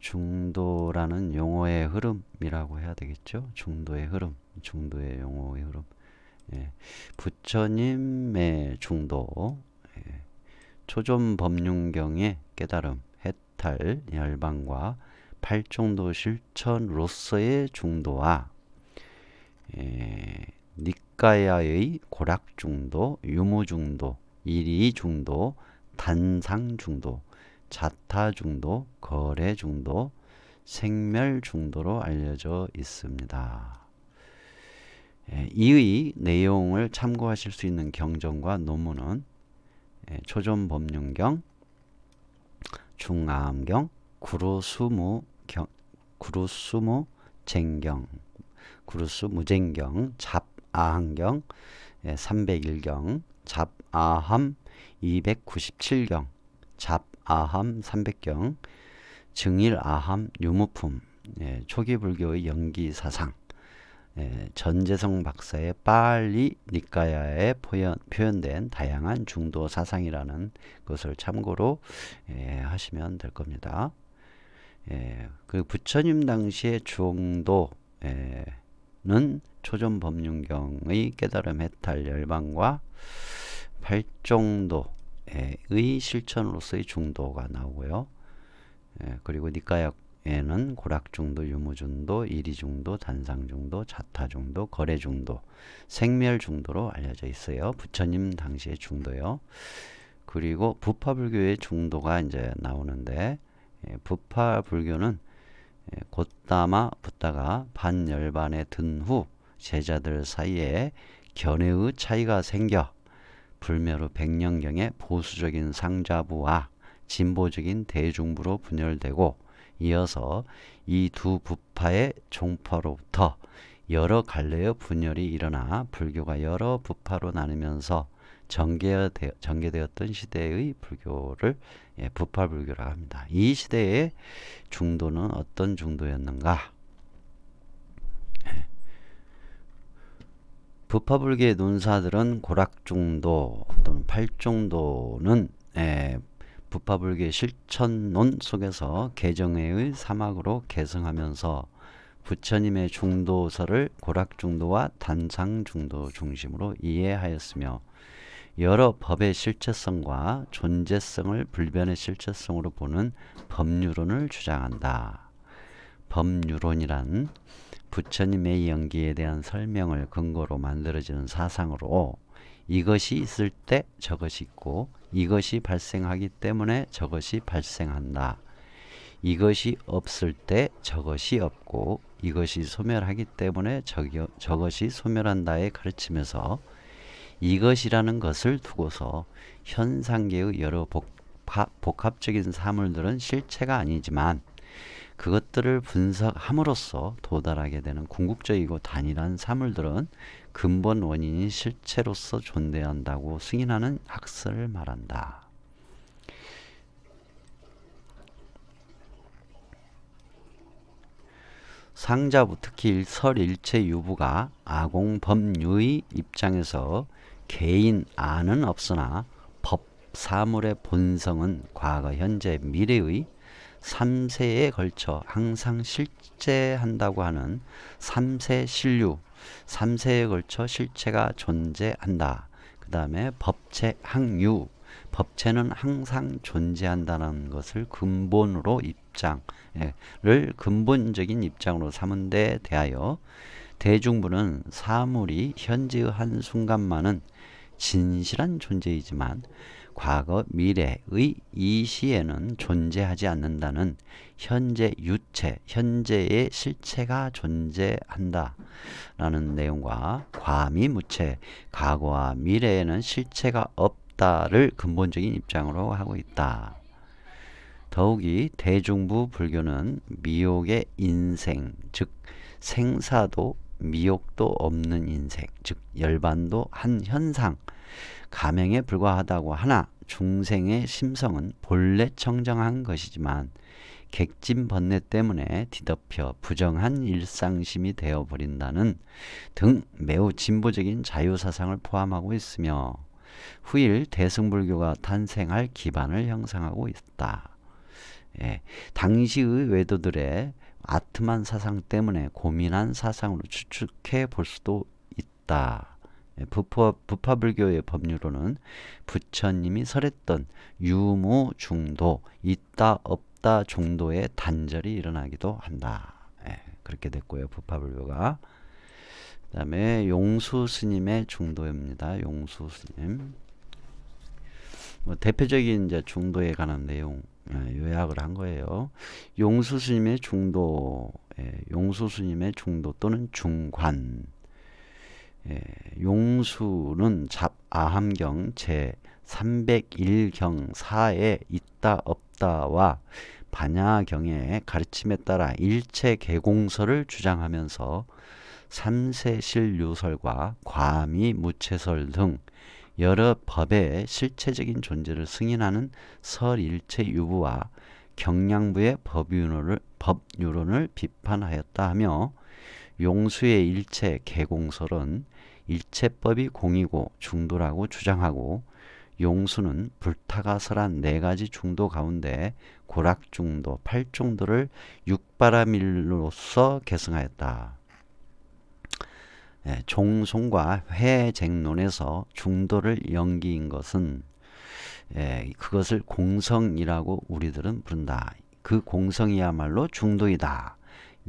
중도라는 용어의 흐름이라고 해야 되겠죠. 중도의 흐름, 중도의 용어의 흐름. 예. 부처님의 중도, 예. 초존법륜경의 깨달음, 해탈, 열반과 팔중도 실천으로서의 중도와 니까야의 고락중도, 유무중도, 이리중도, 단상중도, 자타중도, 거래중도, 생멸중도로 알려져 있습니다. 이의 내용을 참고하실 수 있는 경전과 논문은 초존법륜경, 중암경, 구루수무쟁경, 구루수무쟁경, 잡아함경 301경, 잡아함 297경, 잡아함 300경, 증일아함 유무품, 초기 불교의 연기사상, 전재성 박사의 빨리 니까야에 표현된 다양한 중도 사상이라는 것을 참고로 하시면 될 겁니다. 그 부처님 당시의 중도는 초존법륜경의 깨달음 해탈 열반과 팔종도의 실천으로서의 중도가 나오고요. 그리고 니까야에는 고락중도, 유무중도, 이리중도, 단상중도, 자타중도, 거래중도, 생멸중도로 알려져 있어요. 부처님 당시의 중도요. 그리고 부파불교의 중도가 이제 나오는데, 부파불교는 곧다마 붓다가 반열반에 든 후 제자들 사이에 견해의 차이가 생겨 불멸 후 100년경에 보수적인 상자부와 진보적인 대중부로 분열되고, 이어서 이 두 부파의 종파로부터 여러 갈래의 분열이 일어나 불교가 여러 부파로 나누면서 전개되었던 시대의 불교를 부파불교라고 합니다. 이 시대의 중도는 어떤 중도였는가? 부파불교의 논사들은 고락중도 또는 팔중도는 부파불교의 실천론 속에서 개정회의 사막으로 개성하면서 부처님의 중도설을 고락중도와 단상중도 중심으로 이해하였으며, 여러 법의 실체성과 존재성을 불변의 실체성으로 보는 법유론을 주장한다. 법유론이란 부처님의 연기에 대한 설명을 근거로 만들어지는 사상으로 이것이 있을 때 저것이 있고, 이것이 발생하기 때문에 저것이 발생한다. 이것이 없을 때 저것이 없고, 이것이 소멸하기 때문에 저것이 소멸한다의 가르침에서 이것이라는 것을 두고서 현상계의 여러 복합적인 사물들은 실체가 아니지만 그것들을 분석함으로써 도달하게 되는 궁극적이고 단일한 사물들은 근본 원인이 실체로서 존재한다고 승인하는 학설을 말한다. 상자부, 특히 설일체 유부가 아공법유의 입장에서 개인 안은 없으나 법 사물의 본성은 과거, 현재, 미래의 3세에 걸쳐 항상 실제한다고 하는 3세 신류, 3세에 걸쳐 실체가 존재한다. 그 다음에 법체 항유, 법체는 항상 존재한다는 것을 근본으로 근본적인 입장으로 삼은 데 대하여 대중부는 사물이 현재의 한순간만은 진실한 존재이지만 과거, 미래의 이 시에는 존재하지 않는다는 현재 유체, 현재의 실체가 존재한다 라는 내용과 과미무체, 과거와 미래에는 실체가 없다를 근본적인 입장으로 하고 있다. 더욱이 대중부 불교는 미혹의 인생, 즉 생사도 미혹도 없는 인생, 즉 열반도 한 현상, 가명에 불과하다고 하나 중생의 심성은 본래 청정한 것이지만 객진번뇌 때문에 뒤덮여 부정한 일상심이 되어버린다는 등 매우 진보적인 자유사상을 포함하고 있으며 후일 대승불교가 탄생할 기반을 형성하고 있다. 예, 당시의 외도들의 아트만 사상 때문에 고민한 사상으로 추측해 볼 수도 있다. 예, 부파불교의 법률로는 부처님이 설했던 유무중도, 있다 없다 중도의 단절이 일어나기도 한다. 예, 그렇게 됐고요. 부파불교가. 그 다음에 용수 스님의 중도입니다. 용수 스님. 뭐 대표적인 이제 중도에 관한 내용 요약을 한 거예요. 용수 스님의 중도, 용수 스님의 중도 또는 중관. 용수는 아함경 제 301경 4에 있다 없다와 반야경의 가르침에 따라 일체 개공설을 주장하면서 삼세실유설과 과미 무체설 등 여러 법의 실체적인 존재를 승인하는 설일체 유부와 경량부의 법유론을 비판하였다 하며 용수의 일체 개공설은 일체법이 공이고 중도라고 주장하고 용수는 불타가 설한 4가지 중도 가운데 고락중도, 팔중도를 육바라밀로서 계승하였다. 종송과 회쟁론에서 중도를 연기인 것은 그것을 공성이라고 우리들은 부른다. 그 공성이야말로 중도이다.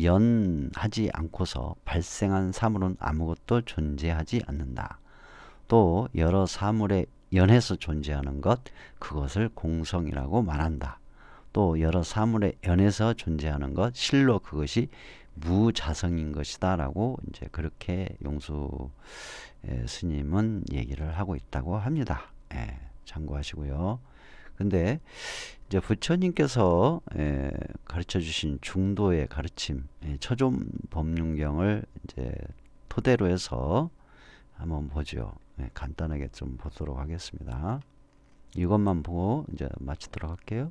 연하지 않고서 발생한 사물은 아무것도 존재하지 않는다. 또 여러 사물에 연해서 존재하는 것, 그것을 공성이라고 말한다. 또 여러 사물에 연해서 존재하는 것, 실로 그것이 무자성인 것이다 라고 이제 그렇게 용수 스님은 얘기를 하고 있다고 합니다. 참고하시고요. 근데 이제 부처님께서 가르쳐 주신 중도의 가르침, 처좀 법륜경을 이제 토대로 해서 한번 보죠. 간단하게 좀 보도록 하겠습니다. 이것만 보고 이제 마치도록 할게요.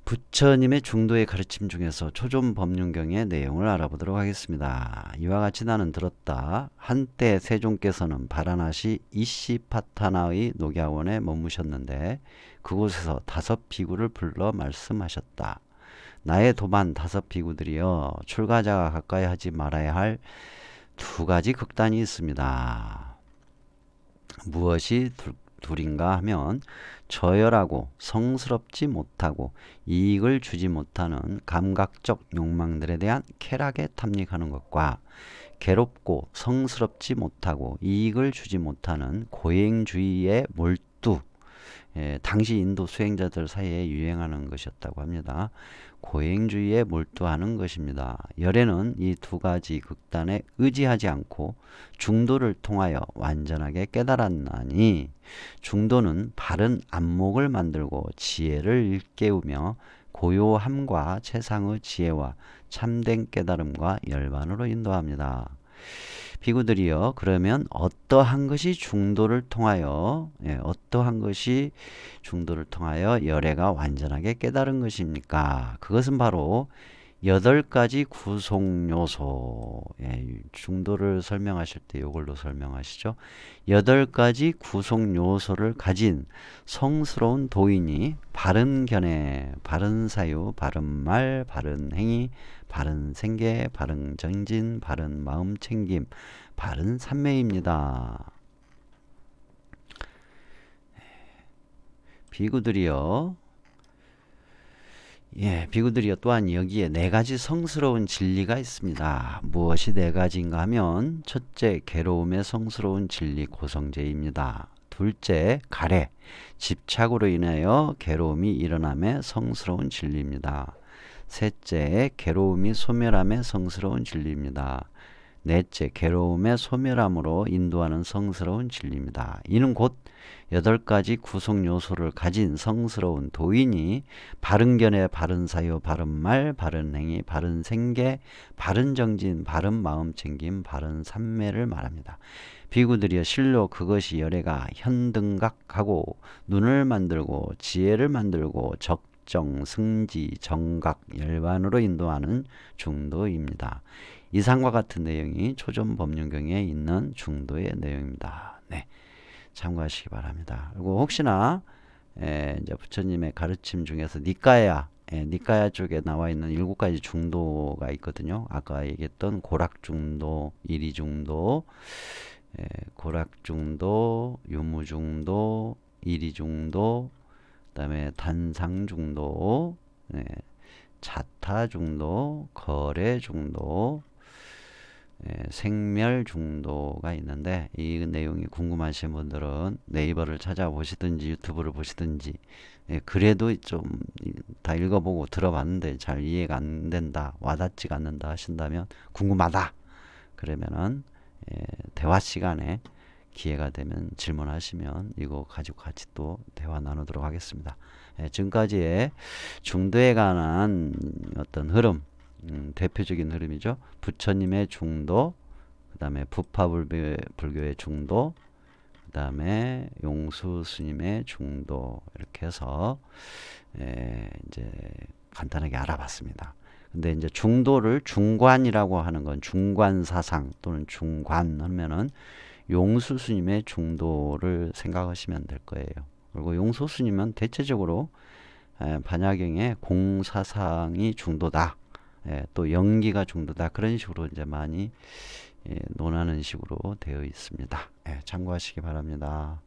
부처님의 중도의 가르침 중에서 초좀 법륜경의 내용을 알아보도록 하겠습니다. 이와 같이 나는 들었다. 한때 세종께서는 바라나시 이시파타나의 녹야원에 머무셨는데 그곳에서 5비구를 불러 말씀하셨다. 나의 도반 5비구들이여, 출가자가 가까이 하지 말아야 할 2가지 극단이 있습니다. 무엇이 둘인가 하면 저열하고 성스럽지 못하고 이익을 주지 못하는 감각적 욕망들에 대한 쾌락에 탐닉하는 것과 괴롭고 성스럽지 못하고 이익을 주지 못하는 고행주의에 몰두, 당시 인도 수행자들 사이에 유행하는 것이었다고 합니다. 고행주의에 몰두하는 것입니다. 열애는 이 2가지 극단에 의지하지 않고 중도를 통하여 완전하게 깨달았나니, 중도는 바른 안목을 만들고 지혜를 일깨우며 고요함과 최상의 지혜와 참된 깨달음과 열반으로 인도합니다. 비구들이여, 그러면 어떠한 것이 중도를 통하여 열애가 완전하게 깨달은 것입니까? 그것은 바로 8가지 구속요소. 중도를 설명하실 때 이걸로 설명하시죠. 8가지 구속요소를 가진 성스러운 도인이 바른 견해, 바른 사유, 바른 말, 바른 행위, 바른 생계, 바른 정진, 바른 마음 챙김, 바른 삼매입니다. 비구들이여, 비구들이여, 또한 여기에 4가지 성스러운 진리가 있습니다. 무엇이 4가지인가 하면, 첫째, 괴로움의 성스러운 진리 고성제입니다. 둘째, 가래, 집착으로 인하여 괴로움이 일어남의 성스러운 진리입니다. 셋째, 괴로움이 소멸함의 성스러운 진리입니다. 넷째, 괴로움의 소멸함으로 인도하는 성스러운 진리입니다. 이는 곧 8가지 구성 요소를 가진 성스러운 도인이 바른 견해, 바른 사유, 바른 말, 바른 행위, 바른 생계, 바른 정진, 바른 마음 챙김, 바른 삼매를 말합니다. 비구들이여, 실로 그것이 열애가 현등각하고 눈을 만들고 지혜를 만들고 적정, 승지, 정각, 열반으로 인도하는 중도입니다. 이상과 같은 내용이 초점 법륜경에 있는 중도의 내용입니다. 참고하시기 바랍니다. 그리고 혹시나 이제 부처님의 가르침 중에서 니까야, 니까야 쪽에 나와 있는 7가지 중도가 있거든요. 아까 얘기했던 고락중도, 이리중도, 고락중도, 유무중도, 이리중도, 그다음에 단상중도, 자타중도, 거래중도, 생멸중도가 있는데 이 내용이 궁금하신 분들은 네이버를 찾아보시든지 유튜브를 보시든지 그래도 좀 다 읽어보고 들어봤는데 잘 이해가 안 된다, 와닿지가 않는다 하신다면 궁금하다 그러면은 대화 시간에 기회가 되면 질문하시면 이거 가지고 같이 또 대화 나누도록 하겠습니다. 지금까지의 중도에 관한 어떤 흐름, 대표적인 흐름이죠. 부처님의 중도, 그 다음에 부파불교의 중도, 그 다음에 용수 스님의 중도, 이렇게 해서 이제 간단하게 알아봤습니다. 근데 이제 중도를 중관이라고 하는 건 중관사상 또는 중관 하면은 용수 스님의 중도를 생각하시면 될 거예요. 그리고 용수 스님은 대체적으로 반야경의 공사상이 중도다. 또 연기가 중도다. 그런 식으로 이제 많이 논하는 식으로 되어 있습니다. 참고하시기 바랍니다.